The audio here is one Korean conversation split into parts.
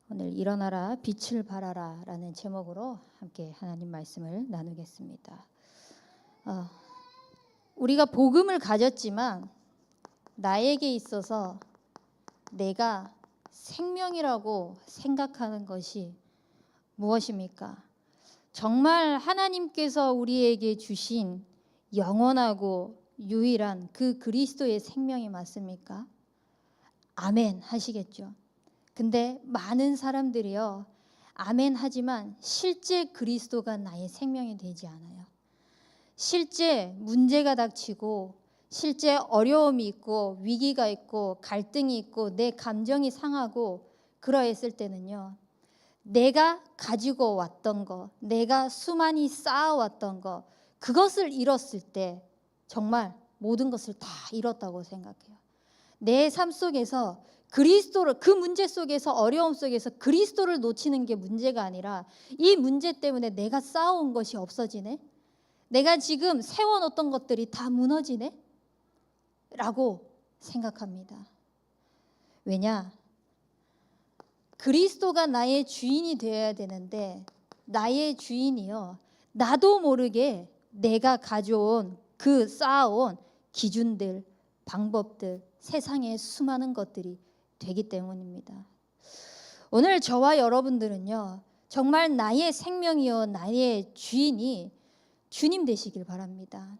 오늘 일어나라 빛을 발하라 라는 제목으로 함께 하나님 말씀을 나누겠습니다. 우리가 복음을 가졌지만 나에게 있어서 내가 생명이라고 생각하는 것이 무엇입니까? 정말 하나님께서 우리에게 주신 영원하고 유일한 그 그리스도의 생명이 맞습니까? 아멘 하시겠죠. 근데 많은 사람들이요, 아멘 하지만 실제 그리스도가 나의 생명이 되지 않아요. 실제 문제가 닥치고 실제 어려움이 있고 위기가 있고 갈등이 있고 내 감정이 상하고 그러했을 때는요, 내가 가지고 왔던 거, 내가 수많이 쌓아왔던 거, 그것을 잃었을 때 정말 모든 것을 다 잃었다고 생각해요. 내 삶 속에서 그리스도를, 그 문제 속에서, 어려움 속에서 그리스도를 놓치는 게 문제가 아니라 이 문제 때문에 내가 쌓아온 것이 없어지네, 내가 지금 세워놓던 것들이 다 무너지네 라고 생각합니다. 왜냐? 그리스도가 나의 주인이 되어야 되는데 나의 주인이요, 나도 모르게 내가 가져온 그 쌓아온 기준들, 방법들, 세상의 수많은 것들이 되기 때문입니다. 오늘 저와 여러분들은요, 정말 나의 생명이요, 나의 주인이 주님 되시길 바랍니다.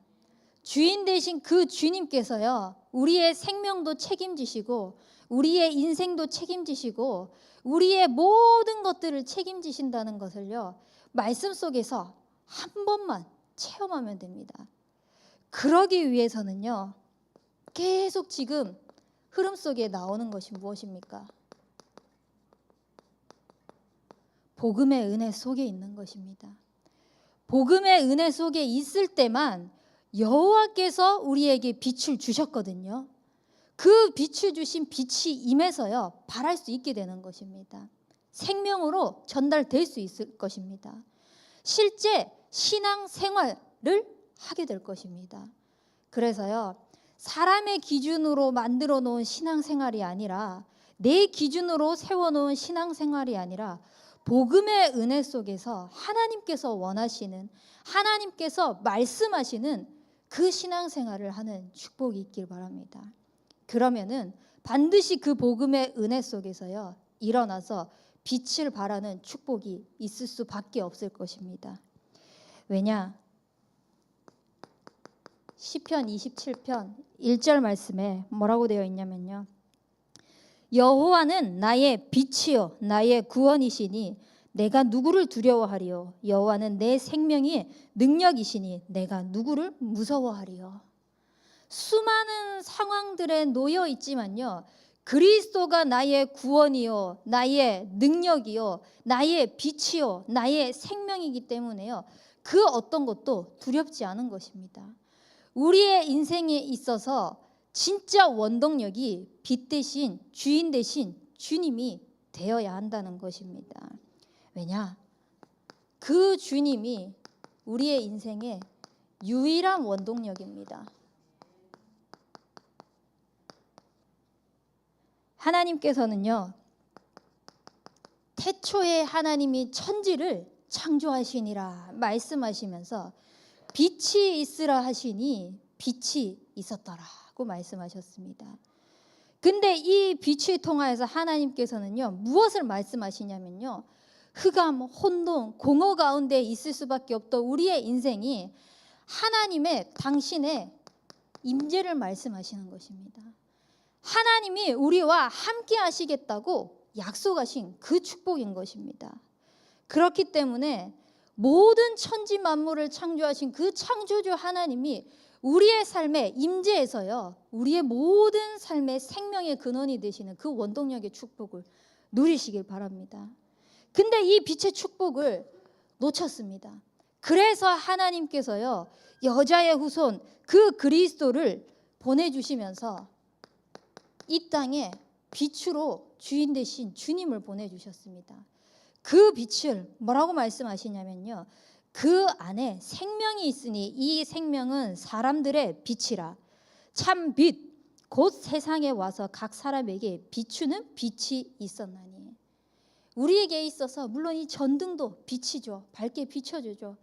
주인 되신 그 주님께서요, 우리의 생명도 책임지시고 우리의 인생도 책임지시고 우리의 모든 것들을 책임지신다는 것을요, 말씀 속에서 한 번만 체험하면 됩니다. 그러기 위해서는요, 계속 지금 흐름 속에 나오는 것이 무엇입니까? 복음의 은혜 속에 있는 것입니다. 복음의 은혜 속에 있을 때만 여호와께서 우리에게 빛을 주셨거든요. 그 빛을 주신 빛이 임해서요, 발할 수 있게 되는 것입니다. 생명으로 전달될 수 있을 것입니다. 실제 신앙 생활을 하게 될 것입니다. 그래서요, 사람의 기준으로 만들어 놓은 신앙생활이 아니라, 내 기준으로 세워놓은 신앙생활이 아니라 복음의 은혜 속에서 하나님께서 원하시는, 하나님께서 말씀하시는 그 신앙생활을 하는 축복이 있길 바랍니다. 그러면은 반드시 그 복음의 은혜 속에서요, 일어나서 빛을 발하는 축복이 있을 수밖에 없을 것입니다. 왜냐? 시편 27편 1절 말씀에 뭐라고 되어 있냐면요, 여호와는 나의 빛이요 나의 구원이시니 내가 누구를 두려워하리요? 여호와는 내 생명이 능력이시니 내가 누구를 무서워하리요? 수많은 상황들에 놓여 있지만요, 그리스도가 나의 구원이요, 나의 능력이요, 나의 빛이요, 나의 생명이기 때문에요, 그 어떤 것도 두렵지 않은 것입니다. 우리의 인생에 있어서 진짜 원동력이 빛 대신 주인 대신 주님이 되어야 한다는 것입니다. 왜냐? 그 주님이 우리의 인생의 유일한 원동력입니다. 하나님께서는요, 태초에 하나님이 천지를 창조하시니라 말씀하시면서 빛이 있으라 하시니 빛이 있었더라고 말씀하셨습니다. 근데 이 빛을 통하여서 하나님께서는요, 무엇을 말씀하시냐면요, 흑암, 혼돈, 공허 가운데 있을 수밖에 없던 우리의 인생이 하나님의, 당신의 임재를 말씀하시는 것입니다. 하나님이 우리와 함께 하시겠다고 약속하신 그 축복인 것입니다. 그렇기 때문에 모든 천지 만물을 창조하신 그 창조주 하나님이 우리의 삶에 임재해서요, 우리의 모든 삶의 생명의 근원이 되시는 그 원동력의 축복을 누리시길 바랍니다. 근데 이 빛의 축복을 놓쳤습니다. 그래서 하나님께서요, 여자의 후손 그 그리스도를 보내주시면서 이 땅에 빛으로 주인 되신 주님을 보내주셨습니다. 그 빛을 뭐라고 말씀하시냐면요, 그 안에 생명이 있으니 이 생명은 사람들의 빛이라. 참 빛, 곧 세상에 와서 각 사람에게 비추는 빛이 있었나니. 우리에게 있어서 물론 이 전등도 빛이죠. 밝게 비춰주죠.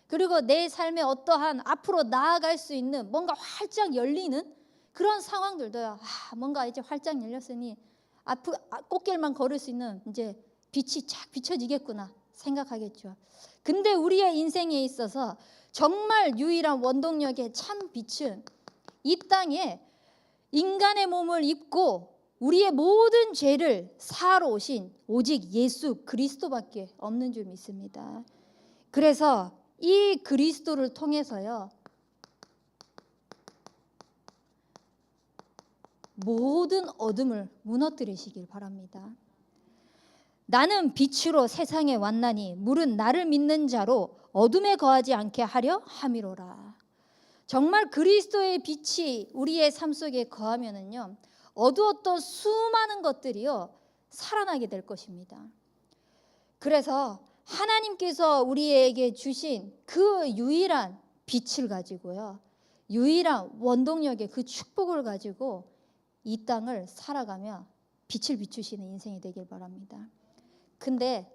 그리고 내 삶에 어떠한 앞으로 나아갈 수 있는 뭔가 활짝 열리는 그런 상황들도요. 뭔가 이제 활짝 열렸으니 꽃길만 걸을 수 있는 이제 빛이 쫙 비춰지겠구나 생각하겠죠. 근데 우리의 인생에 있어서 정말 유일한 원동력의 참 빛은 이 땅에 인간의 몸을 입고 우리의 모든 죄를 사하러 오신 오직 예수 그리스도밖에 없는 줄 믿습니다. 그래서 이 그리스도를 통해서요, 모든 어둠을 무너뜨리시길 바랍니다. 나는 빛으로 세상에 왔나니 물은 나를 믿는 자로 어둠에 거하지 않게 하려 함이로라. 정말 그리스도의 빛이 우리의 삶 속에 거하면은요, 어두웠던 수많은 것들이요 살아나게 될 것입니다. 그래서 하나님께서 우리에게 주신 그 유일한 빛을 가지고요, 유일한 원동력의 그 축복을 가지고 이 땅을 살아가며 빛을 비추시는 인생이 되길 바랍니다. 근데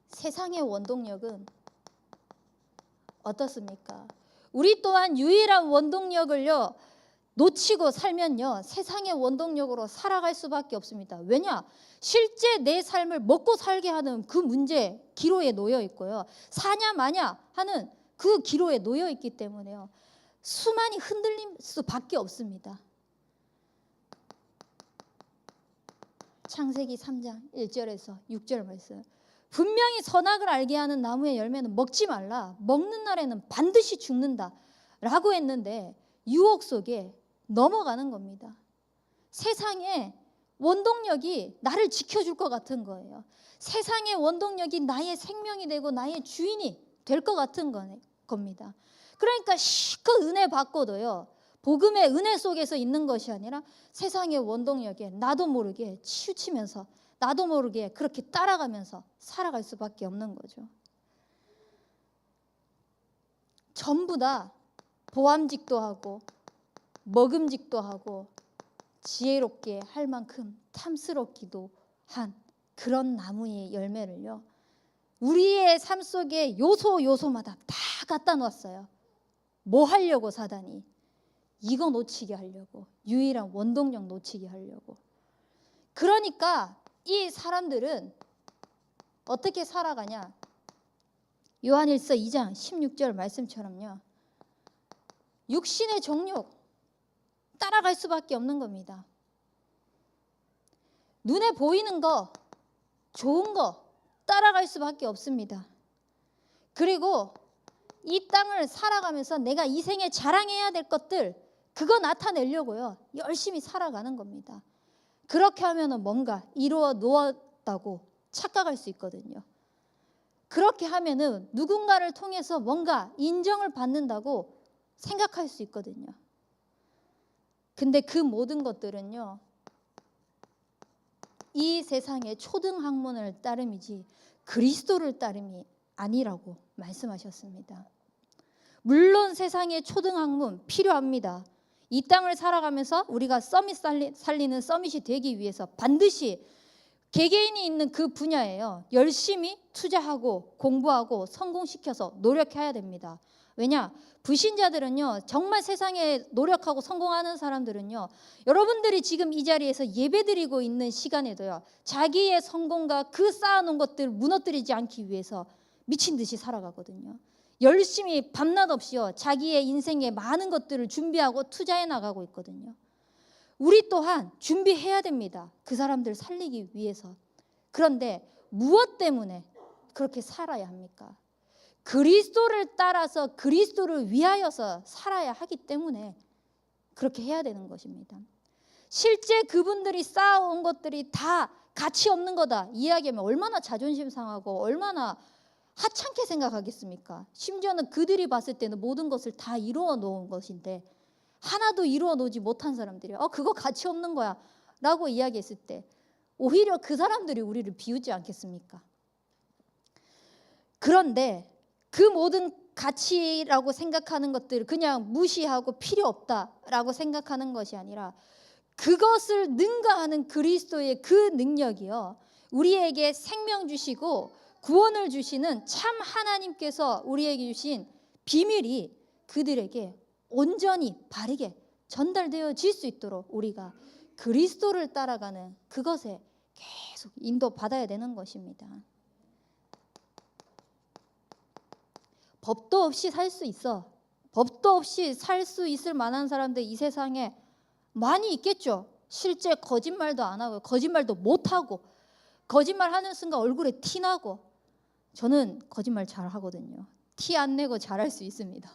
세상의 원동력은 어떻습니까? 우리 또한 유일한 원동력을요 놓치고 살면요 세상의 원동력으로 살아갈 수밖에 없습니다. 왜냐? 실제 내 삶을 먹고 살게 하는 그 문제 기로에 놓여 있고요, 사냐 마냐 하는 그 기로에 놓여 있기 때문에요 수많이 흔들릴 수밖에 없습니다. 창세기 3장 1절에서 6절 말씀, 분명히 선악을 알게 하는 나무의 열매는 먹지 말라, 먹는 날에는 반드시 죽는다 라고 했는데 유혹 속에 넘어가는 겁니다. 세상의 원동력이 나를 지켜줄 것 같은 거예요. 세상의 원동력이 나의 생명이 되고 나의 주인이 될 것 같은 겁니다. 그러니까 실컷 은혜 받고도요 복음의 은혜 속에서 있는 것이 아니라 세상의 원동력에 나도 모르게 치우치면서 나도 모르게 그렇게 따라가면서 살아갈 수밖에 없는 거죠. 전부 다 보암직도 하고 먹음직도 하고 지혜롭게 할 만큼 탐스럽기도 한 그런 나무의 열매를요 우리의 삶 속에 요소마다 다 갖다 놓았어요. 뭐 하려고? 사단이 이거 놓치게 하려고, 유일한 원동력 놓치게 하려고. 그러니까 이 사람들은 어떻게 살아가냐? 요한일서 2장 16절 말씀처럼요 육신의 정욕 따라갈 수밖에 없는 겁니다. 눈에 보이는 거, 좋은 거 따라갈 수밖에 없습니다. 그리고 이 땅을 살아가면서 내가 이 생에 자랑해야 될 것들 그거 나타내려고요 열심히 살아가는 겁니다. 그렇게 하면은 뭔가 이루어 놓았다고 착각할 수 있거든요. 그렇게 하면은 누군가를 통해서 뭔가 인정을 받는다고 생각할 수 있거든요. 근데 그 모든 것들은요 이 세상의 초등 학문을 따름이지 그리스도를 따름이 아니라고 말씀하셨습니다. 물론 세상의 초등 학문 필요합니다. 이 땅을 살아가면서 우리가 서밋 살리는 서밋이 되기 위해서 반드시 개개인이 있는 그 분야에요 열심히 투자하고 공부하고 성공시켜서 노력해야 됩니다. 왜냐? 불신자들은요 정말 세상에 노력하고 성공하는 사람들은요 여러분들이 지금 이 자리에서 예배드리고 있는 시간에도요 자기의 성공과 그 쌓아놓은 것들을 무너뜨리지 않기 위해서 미친 듯이 살아가거든요. 열심히 밤낮 없이요 자기의 인생에 많은 것들을 준비하고 투자해 나가고 있거든요. 우리 또한 준비해야 됩니다. 그 사람들 살리기 위해서. 그런데 무엇 때문에 그렇게 살아야 합니까? 그리스도를 따라서 그리스도를 위하여서 살아야 하기 때문에 그렇게 해야 되는 것입니다. 실제 그분들이 쌓아온 것들이 다 가치 없는 거다 이야기하면 얼마나 자존심 상하고 얼마나 하찮게 생각하겠습니까? 심지어는 그들이 봤을 때는 모든 것을 다 이루어 놓은 것인데 하나도 이루어 놓지 못한 사람들이 그거 가치 없는 거야 라고 이야기했을 때 오히려 그 사람들이 우리를 비우지 않겠습니까? 그런데 그 모든 가치라고 생각하는 것들을 그냥 무시하고 필요 없다라고 생각하는 것이 아니라 그것을 능가하는 그리스도의 그 능력이요 우리에게 생명 주시고 구원을 주시는 참 하나님께서 우리에게 주신 비밀이 그들에게 온전히 바르게 전달되어질 수 있도록 우리가 그리스도를 따라가는 그것에 계속 인도받아야 되는 것입니다. 법도 없이 살 수 있어. 법도 없이 살 수 있을 만한 사람들 이 세상에 많이 있겠죠. 실제 거짓말도 안 하고 거짓말도 못 하고 거짓말하는 순간 얼굴에 티 나고. 저는 거짓말 잘 하거든요. 티 안 내고 잘할 수 있습니다.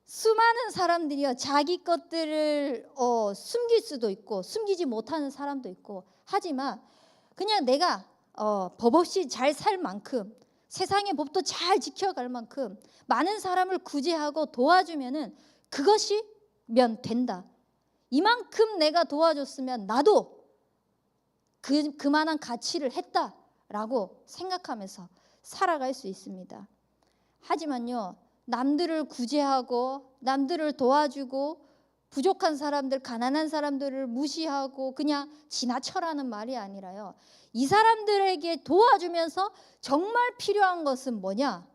수많은 사람들이요, 자기 것들을 숨길 수도 있고 숨기지 못하는 사람도 있고, 하지만 그냥 내가 법 없이 잘 살 만큼, 세상의 법도 잘 지켜갈 만큼 많은 사람을 구제하고 도와주면은 그것이면 된다. 이만큼 내가 도와줬으면 나도 그만한 가치를 했다라고 생각하면서 살아갈 수 있습니다. 하지만요, 남들을 구제하고 남들을 도와주고 부족한 사람들, 가난한 사람들을 무시하고 그냥 지나쳐라는 말이 아니라요, 이 사람들에게 도와주면서 정말 필요한 것은 뭐냐?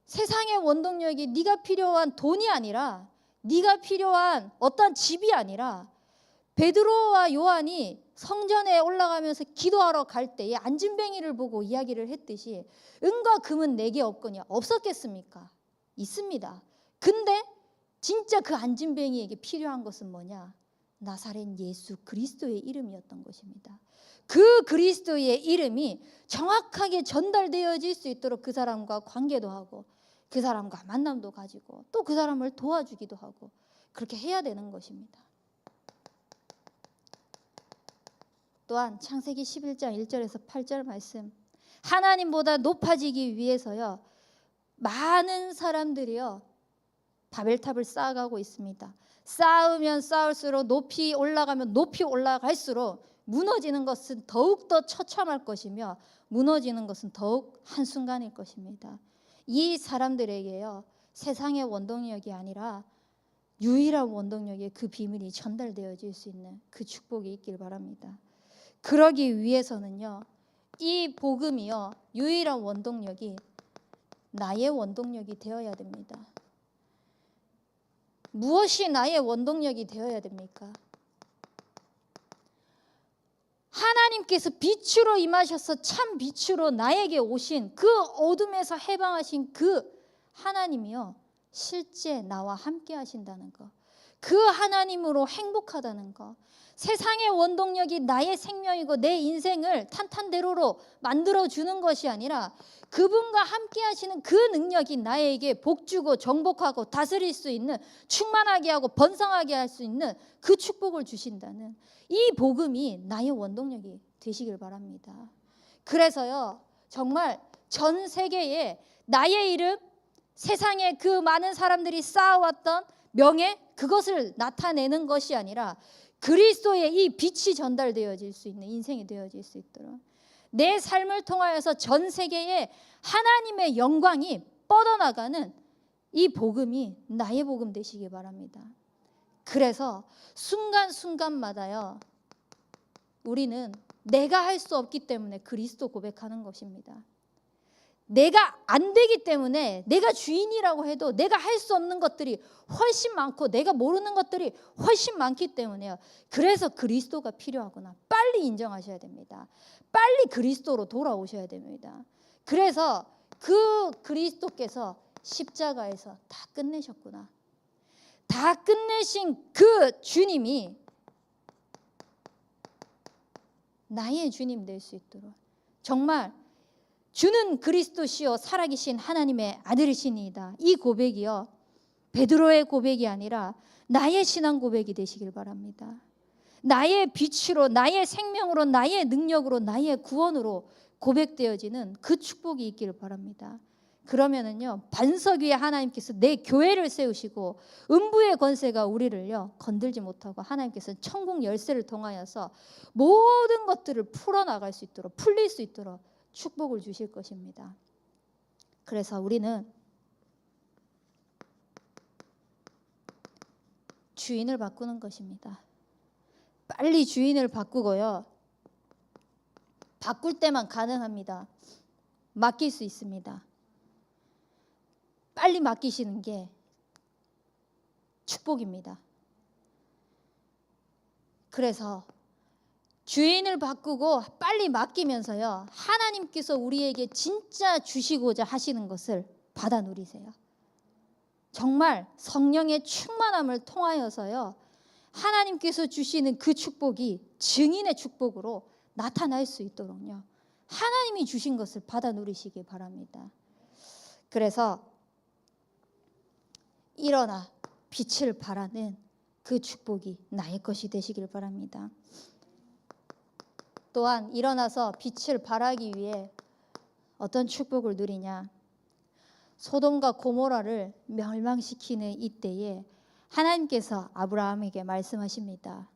세상의 원동력이 네가 필요한 돈이 아니라, 네가 필요한 어떤 집이 아니라, 베드로와 요한이 성전에 올라가면서 기도하러 갈 때에 안진뱅이를 보고 이야기를 했듯이 은과 금은 내게 없거냐. 없었겠습니까? 있습니다. 근데 진짜 그 안진뱅이에게 필요한 것은 뭐냐? 나사렛 예수 그리스도의 이름이었던 것입니다. 그 그리스도의 이름이 정확하게 전달되어질 수 있도록 그 사람과 관계도 하고 그 사람과 만남도 가지고 또 그 사람을 도와주기도 하고 그렇게 해야 되는 것입니다. 또한 창세기 11장 1절에서 8절 말씀, 하나님보다 높아지기 위해서요, 많은 사람들이요 바벨탑을 쌓아가고 있습니다. 쌓으면 쌓을수록 높이 올라가면 높이 올라갈수록 무너지는 것은 더욱더 처참할 것이며 무너지는 것은 더욱 한순간일 것입니다. 이 사람들에게요, 세상의 원동력이 아니라 유일한 원동력의 그 비밀이 전달되어질 수 있는 그 축복이 있길 바랍니다. 그러기 위해서는요, 이 복음이요, 유일한 원동력이 나의 원동력이 되어야 됩니다. 무엇이 나의 원동력이 되어야 됩니까? 하나님께서 빛으로 임하셔서 참 빛으로 나에게 오신 그 어둠에서 해방하신 그 하나님이요, 실제 나와 함께 하신다는 것, 그 하나님으로 행복하다는 것, 세상의 원동력이 나의 생명이고 내 인생을 탄탄대로로 만들어주는 것이 아니라 그분과 함께 하시는 그 능력이 나에게 복주고 정복하고 다스릴 수 있는, 충만하게 하고 번성하게 할 수 있는 그 축복을 주신다는 이 복음이 나의 원동력이 되시길 바랍니다. 그래서요, 정말 전 세계에 나의 이름, 세상에 그 많은 사람들이 쌓아왔던 명예, 그것을 나타내는 것이 아니라 그리스도의 이 빛이 전달되어질 수 있는 인생이 되어질 수 있도록 내 삶을 통하여서 전 세계에 하나님의 영광이 뻗어나가는 이 복음이 나의 복음 되시기 바랍니다. 그래서 순간순간마다요, 우리는 내가 할 수 없기 때문에 그리스도 고백하는 것입니다. 내가 안 되기 때문에, 내가 주인이라고 해도 내가 할 수 없는 것들이 훨씬 많고 내가 모르는 것들이 훨씬 많기 때문에요. 그래서 그리스도가 필요하구나. 빨리 인정하셔야 됩니다. 빨리 그리스도로 돌아오셔야 됩니다. 그래서 그 그리스도께서 십자가에서 다 끝내셨구나. 다 끝내신 그 주님이 나의 주님 될 수 있도록, 정말 주는 그리스도시요 살아계신 하나님의 아들이시니이다, 이 고백이요, 베드로의 고백이 아니라 나의 신앙 고백이 되시길 바랍니다. 나의 빛으로, 나의 생명으로, 나의 능력으로, 나의 구원으로 고백되어지는 그 축복이 있기를 바랍니다. 그러면은요, 반석 위에 하나님께서 내 교회를 세우시고 음부의 권세가 우리를요 건들지 못하고 하나님께서 천국 열쇠를 통하여서 모든 것들을 풀어나갈 수 있도록, 풀릴 수 있도록 축복을 주실 것입니다. 그래서 우리는 주인을 바꾸는 것입니다. 빨리 주인을 바꾸고요, 바꿀 때만 가능합니다. 맡길 수 있습니다. 빨리 맡기시는 게 축복입니다. 그래서 주인을 바꾸고 빨리 맡기면서요, 하나님께서 우리에게 진짜 주시고자 하시는 것을 받아 누리세요. 정말 성령의 충만함을 통하여서요, 하나님께서 주시는 그 축복이 증인의 축복으로 나타날 수 있도록요, 하나님이 주신 것을 받아 누리시기 바랍니다. 그래서 일어나 빛을 발하는 그 축복이 나의 것이 되시길 바랍니다. 또한 일어나서 빛을 발하기 위해 어떤 축복을 누리냐? 소돔과 고모라를 멸망시키는 이때에 하나님께서 아브라함에게 말씀하십니다.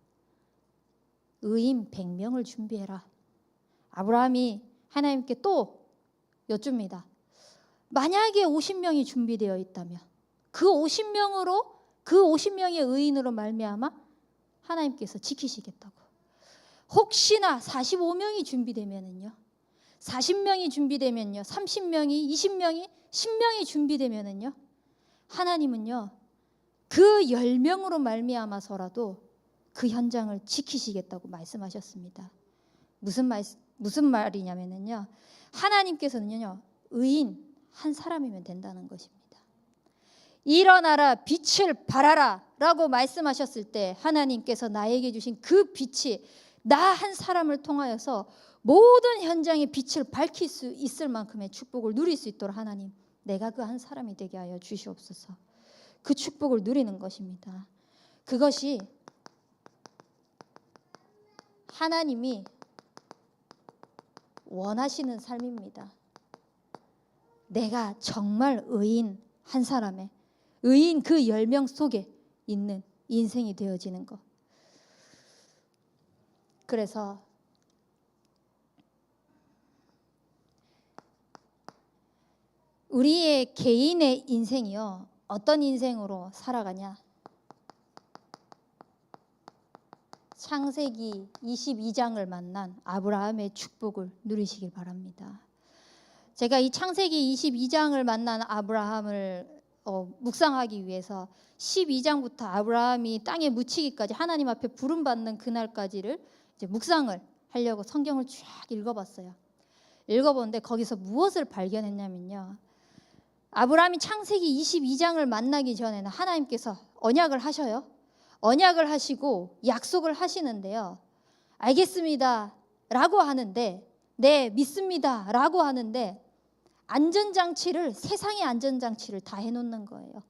의인 100명을 준비해라. 아브라함이 하나님께 또 여쭙니다. 만약에 50명이 준비되어 있다면 그 50명의 의인으로 말미암아 하나님께서 지키시겠다고. 혹시나 45명이 준비되면은요, 40명이 준비되면요, 30명이, 20명이, 10명이 준비되면은요, 하나님은요, 그 10명으로 말미암아서라도 그 현장을 지키시겠다고 말씀하셨습니다. 무슨 말이냐면요, 하나님께서는요, 의인 한 사람이면 된다는 것입니다. 일어나라 빛을 발하라 라고 말씀하셨을 때 하나님께서 나에게 주신 그 빛이 나 한 사람을 통하여서 모든 현장의 빛을 밝힐 수 있을 만큼의 축복을 누릴 수 있도록 하나님, 내가 그 한 사람이 되게 하여 주시옵소서. 그 축복을 누리는 것입니다. 그것이 하나님이 원하시는 삶입니다. 내가 정말 의인 한 사람의, 의인 그 10명 속에 있는 인생이 되어지는 것. 그래서 우리의 개인의 인생이요, 어떤 인생으로 살아가냐? 창세기 22장을 만난 아브라함의 축복을 누리시길 바랍니다. 제가 이 창세기 22장을 만난 아브라함을 묵상하기 위해서 12장부터 아브라함이 땅에 묻히기까지 하나님 앞에 부름받는 그날까지를 이제 묵상을 하려고 성경을 쫙 읽어봤어요. 읽어보는데 거기서 무엇을 발견했냐면요, 아브라함이 창세기 22장을 만나기 전에는 하나님께서 언약을 하셔요. 언약을 하시고 약속을 하시는데요, 알겠습니다 라고 하는데, 네 믿습니다 라고 하는데, 안전장치를, 세상의 안전장치를 다 해놓는 거예요.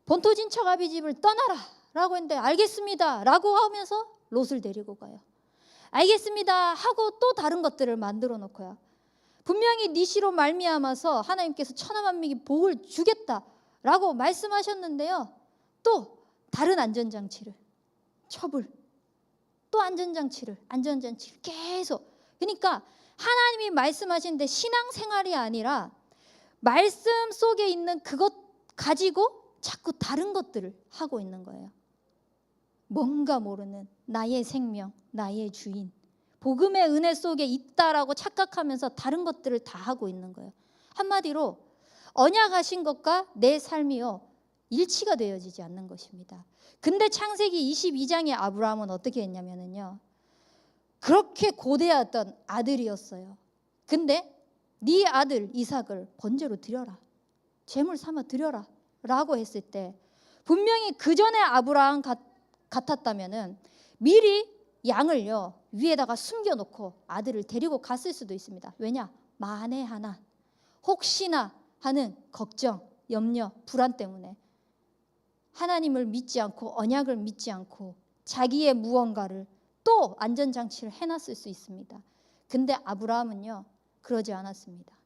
본토진척 아비집을 떠나라 라고 했는데 알겠습니다 라고 하면서 롯을 데리고 가요. 알겠습니다 하고 또 다른 것들을 만들어 놓고요, 분명히 네 시로 말미암아서 하나님께서 천하만민에게 복을 주겠다라고 말씀하셨는데요, 또 다른 안전장치를, 첩을, 또 안전장치를 계속. 그러니까 하나님이 말씀하시는데 신앙생활이 아니라 말씀 속에 있는 그것 가지고 자꾸 다른 것들을 하고 있는 거예요. 뭔가 모르는 나의 생명, 나의 주인, 복음의 은혜 속에 있다라고 착각하면서 다른 것들을 다 하고 있는 거예요. 한마디로 언약하신 것과 내 삶이요, 일치가 되어지지 않는 것입니다. 근데 창세기 22장의 아브라함은 어떻게 했냐면요, 그렇게 고대하던 아들이었어요. 근데 네 아들 이삭을 번제로 드려라, 제물 삼아 드려라 라고 했을 때, 분명히 그 전에 아브라함 같았다면은 미리 양을요 위에다가 숨겨놓고 아들을 데리고 갔을 수도 있습니다. 왜냐? 만에 하나 혹시나 하는 걱정, 염려, 불안 때문에 하나님을 믿지 않고 언약을 믿지 않고 자기의 무언가를 또 안전장치를 해놨을 수 있습니다. 근데 아브라함은요 그러지 않았습니다.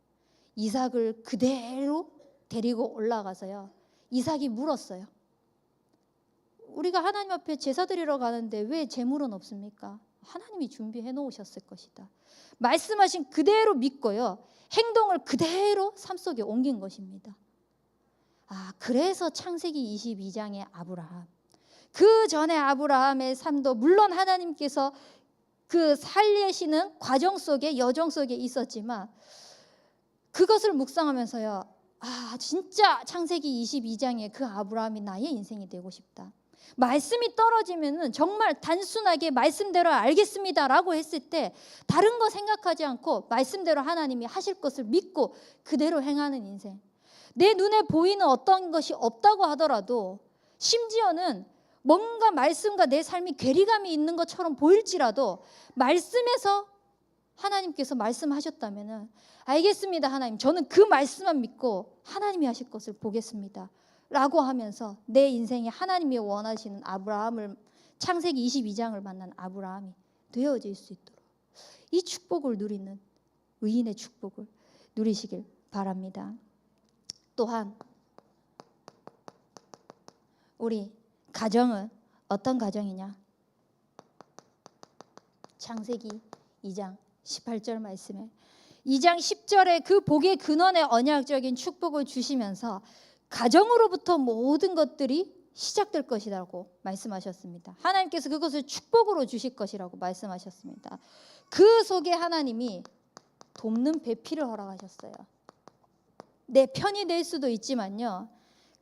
이삭을 그대로 데리고 올라가서요, 이삭이 물었어요. 우리가 하나님 앞에 제사 드리러 가는데 왜 제물은 없습니까? 하나님이 준비해 놓으셨을 것이다. 말씀하신 그대로 믿고요, 행동을 그대로 삶 속에 옮긴 것입니다. 그래서 창세기 22장의 아브라함, 그 전에 아브라함의 삶도 물론 하나님께서 그 살리시는 과정 속에, 여정 속에 있었지만 그것을 묵상하면서요, 진짜 창세기 22장에 그 아브라함이 나의 인생이 되고 싶다. 말씀이 떨어지면은 정말 단순하게 말씀대로 알겠습니다라고 했을 때 다른 거 생각하지 않고 말씀대로 하나님이 하실 것을 믿고 그대로 행하는 인생. 내 눈에 보이는 어떤 것이 없다고 하더라도, 심지어는 뭔가 말씀과 내 삶이 괴리감이 있는 것처럼 보일지라도 말씀에서 하나님께서 말씀하셨다면은 알겠습니다 하나님, 저는 그 말씀만 믿고 하나님이 하실 것을 보겠습니다 라고 하면서 내 인생에 하나님이 원하시는 아브라함을, 창세기 22장을 만난 아브라함이 되어질 수 있도록 이 축복을 누리는, 의인의 축복을 누리시길 바랍니다. 또한 우리 가정은 어떤 가정이냐? 창세기 2장 18절 말씀에 2장 10절에 그 복의 근원의 언약적인 축복을 주시면서 가정으로부터 모든 것들이 시작될 것이라고 말씀하셨습니다. 하나님께서 그것을 축복으로 주실 것이라고 말씀하셨습니다. 그 속에 하나님이 돕는 배필을 허락하셨어요. 내 편이 될 수도 있지만요,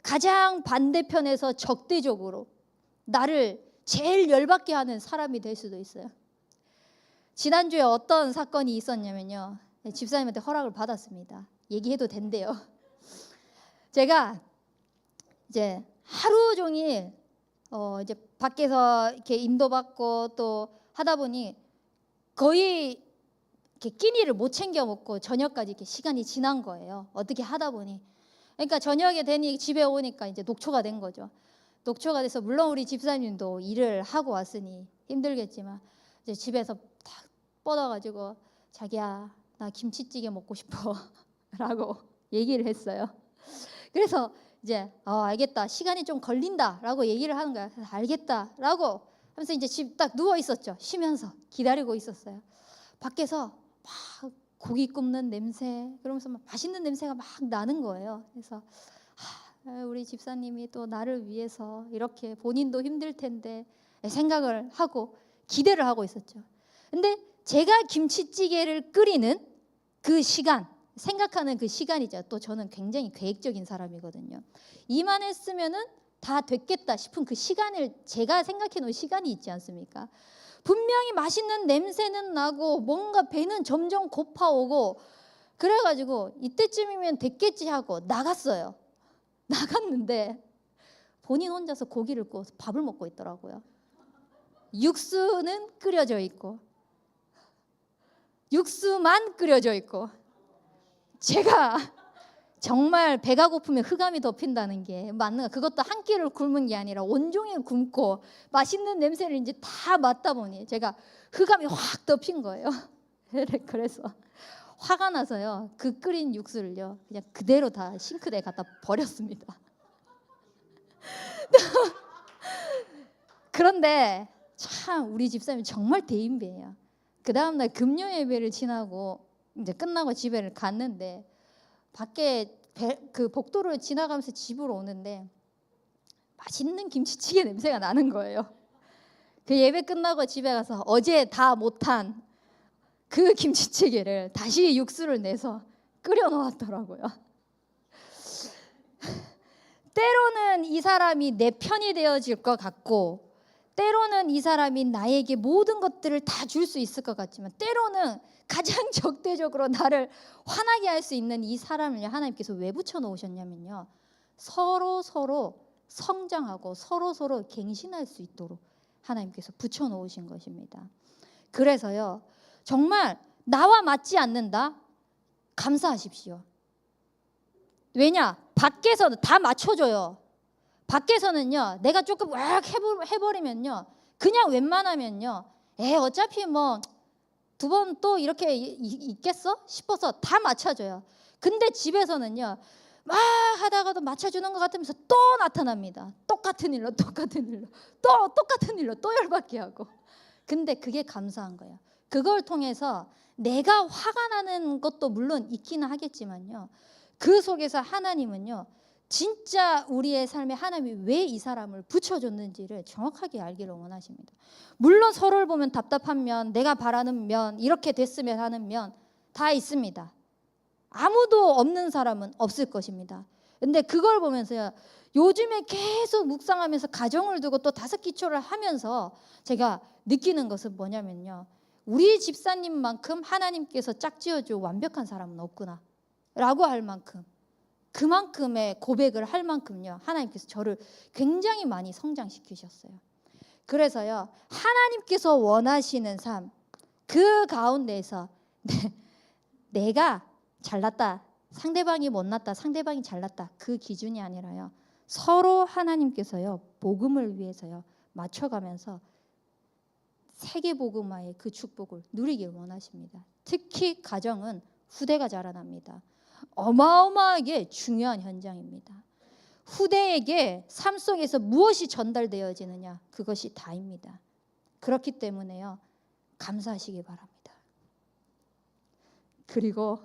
가장 반대편에서 적대적으로 나를 제일 열받게 하는 사람이 될 수도 있어요. 지난주에 어떤 사건이 있었냐면요, 집사님한테 허락을 받았습니다. 얘기해도 된대요. 제가 이제 하루 종일 이제 밖에서 이렇게 인도받고 또 하다 보니 거의 이렇게 끼니를 못 챙겨 먹고 저녁까지 이렇게 시간이 지난 거예요. 어떻게 하다 보니. 그러니까 저녁에 되니 집에 오니까 이제 녹초가 된 거죠. 녹초가 돼서 물론 우리 집사님도 일을 하고 왔으니 힘들겠지만 이제 집에서 딱 뻗어가지고 자기야 나 김치찌개 먹고 싶어 라고 얘기를 했어요. 그래서 이제 알겠다, 시간이 좀 걸린다 라고 얘기를 하는 거야. 그래서 알겠다 라고 하면서 이제 집 딱 누워 있었죠. 쉬면서 기다리고 있었어요. 밖에서 막 고기 굽는 냄새, 그러면서 막 맛있는 냄새가 막 나는 거예요. 그래서 우리 집사님이 또 나를 위해서 이렇게, 본인도 힘들 텐데 생각을 하고 기대를 하고 있었죠. 근데 제가 김치찌개를 끓이는 그 시간, 생각하는 그 시간이죠. 또 저는 굉장히 계획적인 사람이거든요. 이만했으면은 다 됐겠다 싶은 그 시간을, 제가 생각해 놓은 시간이 있지 않습니까? 분명히 맛있는 냄새는 나고 뭔가 배는 점점 고파오고, 그래가지고 이때쯤이면 됐겠지 하고 나갔어요. 나갔는데 본인 혼자서 고기를 구워서 밥을 먹고 있더라고요. 육수는 끓여져 있고, 육수만 끓여져 있고, 제가 정말 배가 고프면 흑암이 덮인다는 게 맞는가? 그것도 한 끼를 굶은 게 아니라 온종일 굶고 맛있는 냄새를 이제 다 맡다 보니 제가 흑암이 확 덮인 거예요. 그래서 화가 나서요, 그 끓인 육수를요 그냥 그대로 다 싱크대에 갖다 버렸습니다. 그런데 참 우리 집사람이 정말 대인배예요. 그 다음날 금요 예배를 지나고 이제 끝나고 집에 갔는데, 밖에 그 복도를 지나가면서 집으로 오는데 맛있는 김치찌개 냄새가 나는 거예요. 그 예배 끝나고 집에 가서 어제 다 못한 그 김치찌개를 다시 육수를 내서 끓여 놓았더라고요. 때로는 이 사람이 내 편이 되어질 것 같고, 때로는 이 사람이 나에게 모든 것들을 다 줄 수 있을 것 같지만, 때로는 가장 적대적으로 나를 화나게 할 수 있는 이 사람을 하나님께서 왜 붙여놓으셨냐면요, 서로 성장하고 서로 갱신할 수 있도록 하나님께서 붙여놓으신 것입니다. 그래서요, 정말 나와 맞지 않는다? 감사하십시오. 왜냐? 밖에서는 다 맞춰줘요. 밖에서는요, 내가 조금 왁 해버리면요, 그냥 웬만하면요, 어차피 뭐 두 번 또 이렇게 있겠어 싶어서 다 맞춰줘요. 근데 집에서는요, 막 하다가도 맞춰주는 것 같으면서 또 나타납니다. 똑같은 일로 또 똑같은 일로 또 열받게 하고. 근데 그게 감사한 거예요. 그걸 통해서 내가 화가 나는 것도 물론 있기는 하겠지만요, 그 속에서 하나님은요, 진짜 우리의 삶에 하나님이 왜 이 사람을 붙여줬는지를 정확하게 알기를 원하십니다. 물론 서로를 보면 답답한 면, 내가 바라는 면, 이렇게 됐으면 하는 면 다 있습니다. 아무도 없는 사람은 없을 것입니다. 근데 그걸 보면서요, 요즘에 계속 묵상하면서 가정을 두고 또 다섯 기초를 하면서 제가 느끼는 것은 뭐냐면요, 우리 집사님만큼 하나님께서 짝지어줘 완벽한 사람은 없구나 라고 할 만큼, 그만큼의 고백을 할 만큼요, 하나님께서 저를 굉장히 많이 성장시키셨어요. 그래서요, 하나님께서 원하시는 삶, 그 가운데에서 내가 잘났다, 상대방이 못났다, 상대방이 잘났다, 그 기준이 아니라요, 서로 하나님께서요 복음을 위해서요 맞춰가면서 세계복음화의 그 축복을 누리길 원하십니다. 특히 가정은 후대가 자라납니다. 어마어마하게 중요한 현장입니다. 후대에게 삶 속에서 무엇이 전달되어지느냐, 그것이 다입니다. 그렇기 때문에요, 감사하시기 바랍니다. 그리고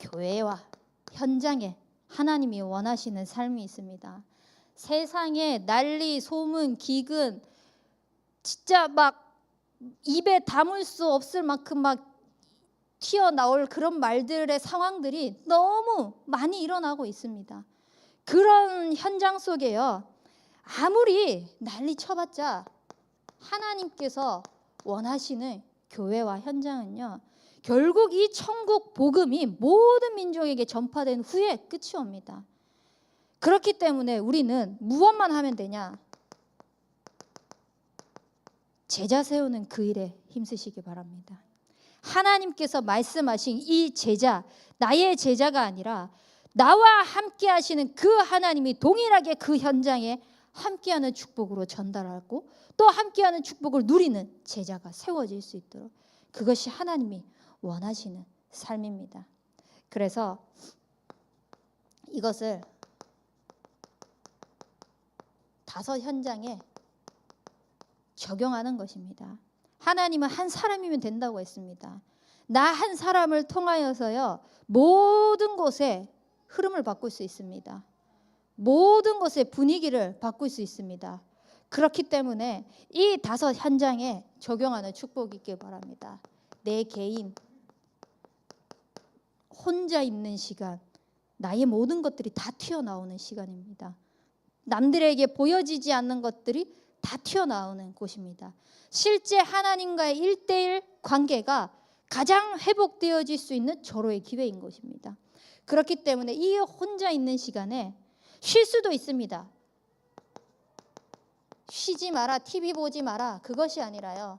교회와 현장에 하나님이 원하시는 삶이 있습니다. 세상에 난리, 소문, 기근, 진짜 막 입에 담을 수 없을 만큼 막 튀어나올 그런 말들의 상황들이 너무 많이 일어나고 있습니다. 그런 현장 속에요, 아무리 난리 쳐봤자 하나님께서 원하시는 교회와 현장은요, 결국 이 천국 복음이 모든 민족에게 전파된 후에 끝이 옵니다. 그렇기 때문에 우리는 무엇만 하면 되냐? 제자 세우는 그 일에 힘쓰시기 바랍니다. 하나님께서 말씀하신 이 제자, 나의 제자가 아니라 나와 함께 하시는 그 하나님이 동일하게 그 현장에 함께하는 축복으로 전달하고 또 함께하는 축복을 누리는 제자가 세워질 수 있도록, 그것이 하나님이 원하시는 삶입니다. 그래서 이것을 다섯 현장에 적용하는 것입니다. 하나님은 한 사람이면 된다고 했습니다. 나 한 사람을 통하여서요, 모든 곳에 흐름을 바꿀 수 있습니다. 모든 것의 분위기를 바꿀 수 있습니다. 그렇기 때문에 이 다섯 현장에 적용하는 축복이 있길 바랍니다. 내 개인, 혼자 있는 시간, 나의 모든 것들이 다 튀어나오는 시간입니다. 남들에게 보여지지 않는 것들이 다 튀어나오는 곳입니다. 실제 하나님과의 1:1 관계가 가장 회복되어질 수 있는 절호의 기회인 것입니다. 그렇기 때문에 이 혼자 있는 시간에 쉴 수도 있습니다. 쉬지 마라, TV 보지 마라, 그것이 아니라요,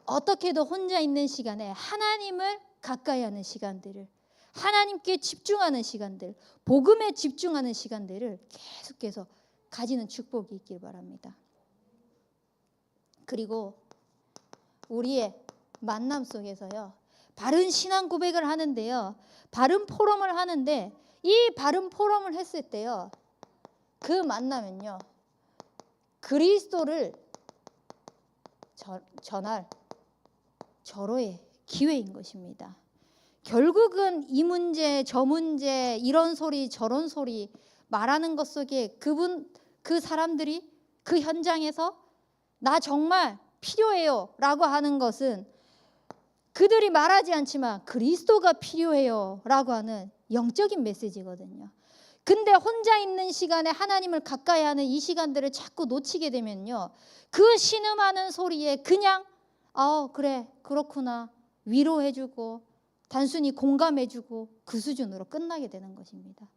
어떻게든 혼자 있는 시간에 하나님을 가까이 하는 시간들을, 하나님께 집중하는 시간들, 복음에 집중하는 시간들을 계속해서 가지는 축복이 있길 바랍니다. 그리고 우리의 만남 속에서요, 바른 신앙 고백을 하는데요, 바른 포럼을 하는데, 이 바른 포럼을 했을 때요, 그 만나면요, 그리스도를 전할 절호의 기회인 것입니다. 결국은 이 문제 저 문제, 이런 소리 저런 소리 말하는 것 속에 그 사람들이 그 현장에서 나 정말 필요해요 라고 하는 것은 그들이 말하지 않지만 그리스도가 필요해요 라고 하는 영적인 메시지거든요. 근데 혼자 있는 시간에 하나님을 가까이 하는 이 시간들을 자꾸 놓치게 되면요, 그 신음하는 소리에 그냥 그래 그렇구나 위로해주고 단순히 공감해주고 그 수준으로 끝나게 되는 것입니다.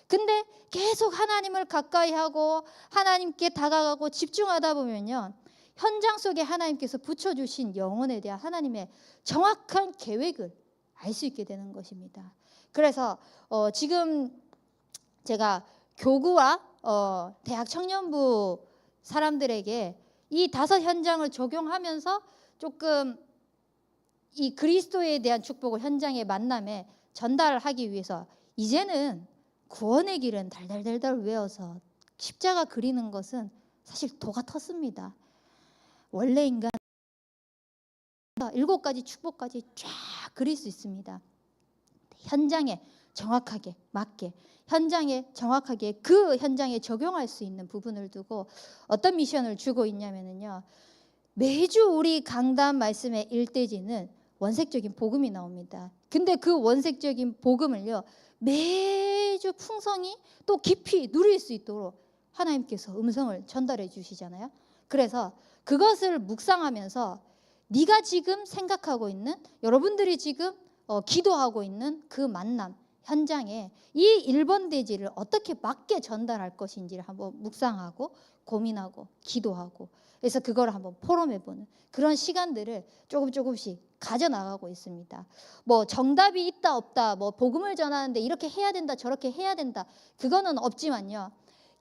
근데 계속 하나님을 가까이 하고 하나님께 다가가고 집중하다 보면요, 현장 속에 하나님께서 붙여주신 영혼에 대한 하나님의 정확한 계획을 알 수 있게 되는 것입니다. 그래서 지금 제가 교구와 대학 청년부 사람들에게 이 다섯 현장을 적용하면서 조금 이 그리스도에 대한 축복을 현장의 만남에 전달하기 위해서, 이제는 구원의 길은 달달달달 외워서 십자가 그리는 것은 사실 도가 텄습니다. 원래 인간 7가지 축복까지 쫙 그릴 수 있습니다. 현장에 정확하게 맞게, 현장에 정확하게 그 현장에 적용할 수 있는 부분을 두고 어떤 미션을 주고 있냐면요, 매주 우리 강단 말씀의 일대지는 원색적인 복음이 나옵니다. 근데 그 원색적인 복음을요, 매주 풍성히 또 깊이 누릴 수 있도록 하나님께서 음성을 전달해 주시잖아요. 그래서 그것을 묵상하면서 네가 지금 생각하고 있는, 여러분들이 지금 기도하고 있는 그 만남 현장에 이 1번 대지를 어떻게 맞게 전달할 것인지를 한번 묵상하고 고민하고 기도하고, 그래서 그걸 한번 포럼해보는 그런 시간들을 조금씩 가져나가고 있습니다. 뭐 정답이 있다 없다, 뭐 복음을 전하는데 이렇게 해야 된다 저렇게 해야 된다, 그거는 없지만요,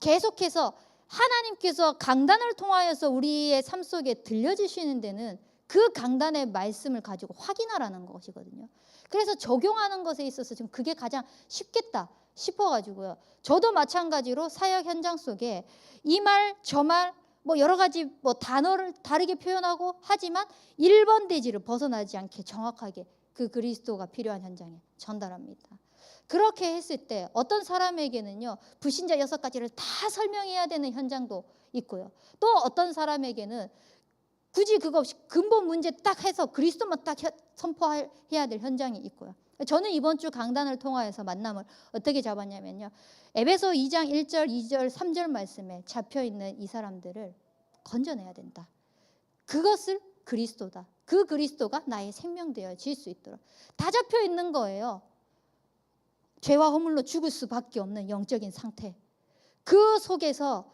계속해서 하나님께서 강단을 통하여서 우리의 삶 속에 들려주시는 데는 그 강단의 말씀을 가지고 확인하라는 것이거든요. 그래서 적용하는 것에 있어서 지금 그게 가장 쉽겠다 싶어가지고요, 저도 마찬가지로 사역 현장 속에 이 말 저 말 뭐 여러 가지 뭐 단어를 다르게 표현하고 하지만 1번 대지를 벗어나지 않게 정확하게 그 그리스도가 필요한 현장에 전달합니다. 그렇게 했을 때 어떤 사람에게는요, 불신자 6가지를 다 설명해야 되는 현장도 있고요, 또 어떤 사람에게는 굳이 그거 없이 근본 문제 딱 해서 그리스도만 딱 선포해야 될 현장이 있고요. 저는 이번 주 강단을 통하여서 만남을 어떻게 잡았냐면요, 에베소 2장 1절 2절 3절 말씀에 잡혀있는 이 사람들을 건져내야 된다. 그것을 그리스도다. 그 그리스도가 나의 생명 되어질 수 있도록 다 잡혀있는 거예요. 죄와 허물로 죽을 수밖에 없는 영적인 상태, 그 속에서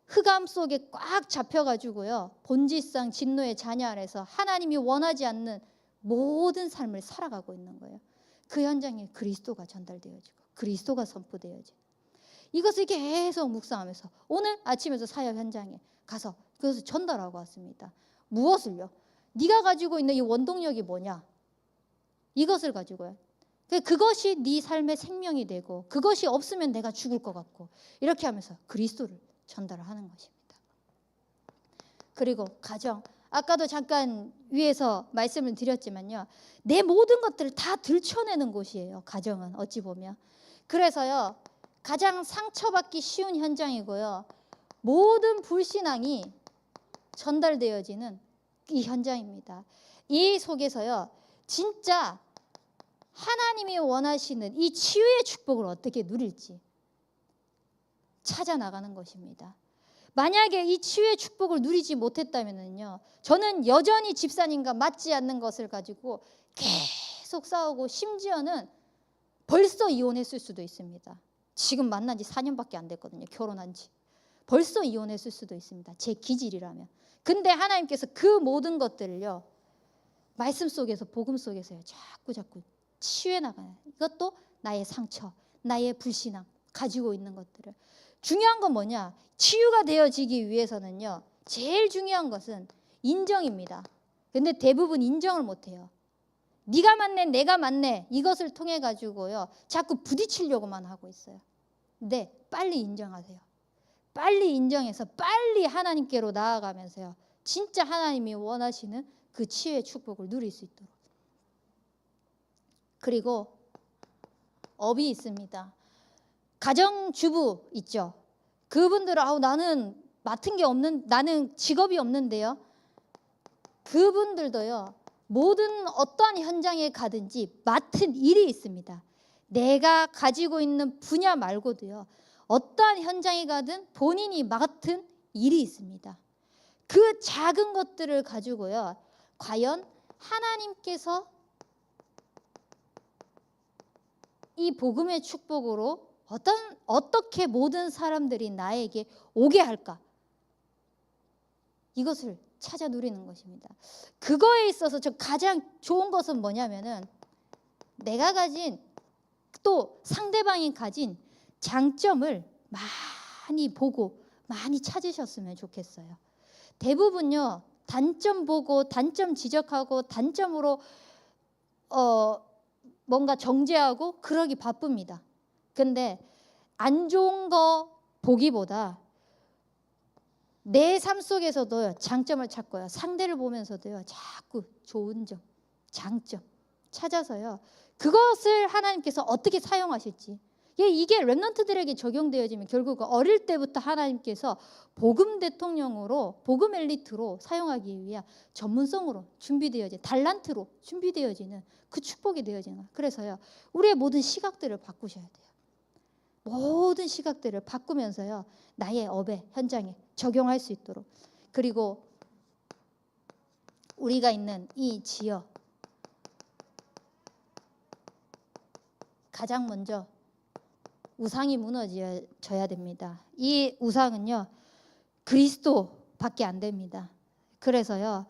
흑암 속에 꽉 잡혀가지고요, 본질상 진노의 자녀 아래서 하나님이 원하지 않는 모든 삶을 살아가고 있는 거예요. 그 현장에 그리스도가 전달되어지고 그리스도가 선포되어지고, 이것을 계속 묵상하면서 오늘 아침에도 사역 현장에 가서 그것을 전달하고 왔습니다. 무엇을요? 네가 가지고 있는 이 원동력이 뭐냐, 이것을 가지고요, 그것이 네 삶의 생명이 되고 그것이 없으면 내가 죽을 것 같고, 이렇게 하면서 그리스도를 전달을 하는 것입니다. 그리고 가정, 아까도 잠깐 위에서 말씀을 드렸지만요, 내 모든 것들을 다 들춰내는 곳이에요, 가정은 어찌 보면. 그래서요, 가장 상처받기 쉬운 현장이고요, 모든 불신앙이 전달되어지는 이 현장입니다. 이 속에서요, 진짜 하나님이 원하시는 이 치유의 축복을 어떻게 누릴지 찾아 나가는 것입니다. 만약에 이 치유의 축복을 누리지 못했다면요, 저는 여전히 집사님과 맞지 않는 것을 가지고 계속 싸우고, 심지어는 벌써 이혼했을 수도 있습니다. 지금 만난 지 4년밖에 안 됐거든요, 결혼한 지. 벌써 이혼했을 수도 있습니다, 제 기질이라면. 근데 하나님께서 그 모든 것들을요, 말씀 속에서 복음 속에서요, 자꾸 치유해 나가요. 이것도 나의 상처, 나의 불신앙 가지고 있는 것들을. 중요한 건 뭐냐, 치유가 되어지기 위해서는요, 제일 중요한 것은 인정입니다. 근데 대부분 인정을 못해요. 네가 맞네 내가 맞네 이것을 통해 가지고요, 자꾸 부딪히려고만 하고 있어요. 근데 빨리 인정하세요. 빨리 인정해서 빨리 하나님께로 나아가면서요, 진짜 하나님이 원하시는 그 치유의 축복을 누릴 수 있도록. 그리고 업이 있습니다. 가정주부 있죠. 그분들은 나는 맡은 게 없는, 나는 직업이 없는데요, 그분들도요, 모든 어떠한 현장에 가든지 맡은 일이 있습니다. 내가 가지고 있는 분야 말고도요, 어떠한 현장에 가든 본인이 맡은 일이 있습니다. 그 작은 것들을 가지고요, 과연 하나님께서 이 복음의 축복으로 어떻게 모든 사람들이 나에게 오게 할까, 이것을 찾아 누리는 것입니다. 그거에 있어서 저 가장 좋은 것은 뭐냐면은, 내가 가진 또 상대방이 가진 장점을 많이 보고 많이 찾으셨으면 좋겠어요. 대부분요, 단점 보고 단점 지적하고 단점으로 뭔가 정죄하고 그러기 바쁩니다. 근데 안 좋은 거 보기보다 내 삶 속에서도 장점을 찾고요, 상대를 보면서도요, 자꾸 좋은 점, 장점, 찾아서요. 그것을 하나님께서 어떻게 사용하실지. 이게 렘넌트들에게 적용되어지면 결국 어릴 때부터 하나님께서 복음 대통령으로, 복음 엘리트로 사용하기 위한 전문성으로 준비되어진, 달란트로 준비되어지는 그 축복이 되어지는 거예요. 그래서요, 우리의 모든 시각들을 바꾸셔야 돼요. 모든 시각들을 바꾸면서요, 나의 업에, 현장에 적용할 수 있도록. 그리고 우리가 있는 이 지역, 가장 먼저 우상이 무너져야 됩니다. 이 우상은요, 그리스도밖에 안 됩니다. 그래서요,